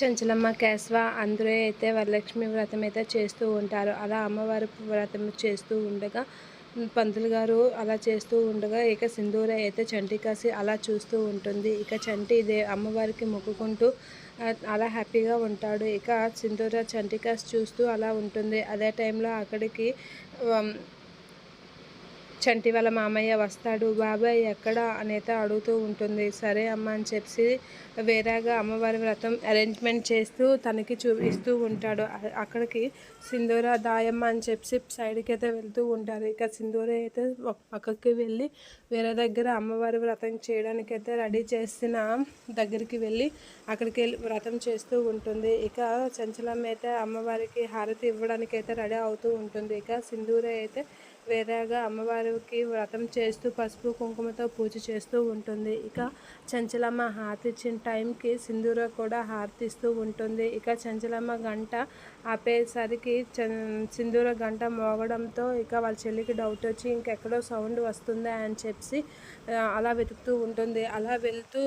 చంచలమ్మ, కేశవ అందరూ అయితే వరలక్ష్మి వ్రతం అయితే చేస్తూ ఉంటారు. అలా అమ్మవారి వ్రతం చేస్తూ ఉండగా పంతులు గారు అలా చేస్తూ ఉండగా ఇక సింధూర అయితే చంటి కాసి అలా చూస్తూ ఉంటుంది. ఇక చంటి ఇదే అమ్మవారికి మొక్కుకుంటూ అలా హ్యాపీగా ఉంటాడు. ఇక సింధూర చంటి కాసి చూస్తూ అలా ఉంటుంది. అదే టైంలో అక్కడికి చంటి వాళ్ళ మామయ్య వస్తాడు. బాబాయ్ ఎక్కడ అనేది అడుగుతూ ఉంటుంది. సరే అమ్మ అని చెప్పి వేరేగా అమ్మవారి వ్రతం అరేంజ్మెంట్ చేస్తూ తనకి చూపిస్తూ ఉంటాడు. అక్కడికి సింధూర దాయమ్మ అని చెప్పి సైడ్కి అయితే వెళ్తూ ఉంటారు. ఇక సింధూర అయితే ఒక పక్కకి వెళ్ళి వేరే దగ్గర అమ్మవారి వ్రతం చేయడానికి అయితే రెడీ చేసిన దగ్గరికి వెళ్ళి అక్కడికి వెళ్ళి వ్రతం చేస్తూ ఉంటుంది. ఇక చంచలమ్మ అయితే అమ్మవారికి హారతి ఇవ్వడానికి అయితే రెడీ అవుతూ ఉంటుంది. ఇక సింధూర అయితే వేరేగా అమ్మవారికి వ్రతం చేస్తూ పసుపు కుంకుమతో పూజ చేస్తూ ఉంటుంది. ఇక చంచలమ్మ హారతి ఇచ్చిన టైంకి సింధూర కూడా హారతి ఇస్తూ ఉంటుంది. ఇక చంచలమ్మ గంట ఆపేసరికి సింధూర గంట మోగడంతో ఇక వాళ్ళ చెల్లికి డౌట్ వచ్చి ఇంకెక్కడో సౌండ్ వస్తుందా అని చెప్పి అలా వెతుకుతూ ఉంటుంది. అలా వెళ్తూ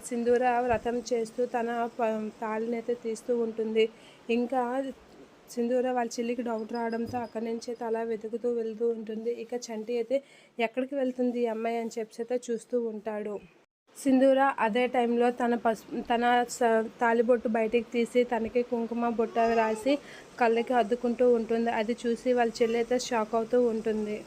సింధూర వ్రతం చేస్తూ తన తాళిని అయితే తీస్తూ ఉంటుంది. ఇంకా సింధూర వాళ్ళ చెల్లికి డౌట్ రావడంతో అక్కడి నుంచి అయితే అలా వెతుకుతూ వెళ్తూ ఉంటుంది. ఇక చంటి అయితే ఎక్కడికి వెళ్తుంది ఈ అమ్మాయి అని చెప్పి అయితే చూస్తూ ఉంటాడు. సింధూర అదే టైంలో తన తాలిబొట్టు బయటికి తీసి తనకి కుంకుమ బొట్టు రాసి కళ్ళకి అద్దుకుంటూ ఉంటుంది. అది చూసి వాళ్ళ చెల్లి అయితే షాక్ అవుతూ ఉంటుంది.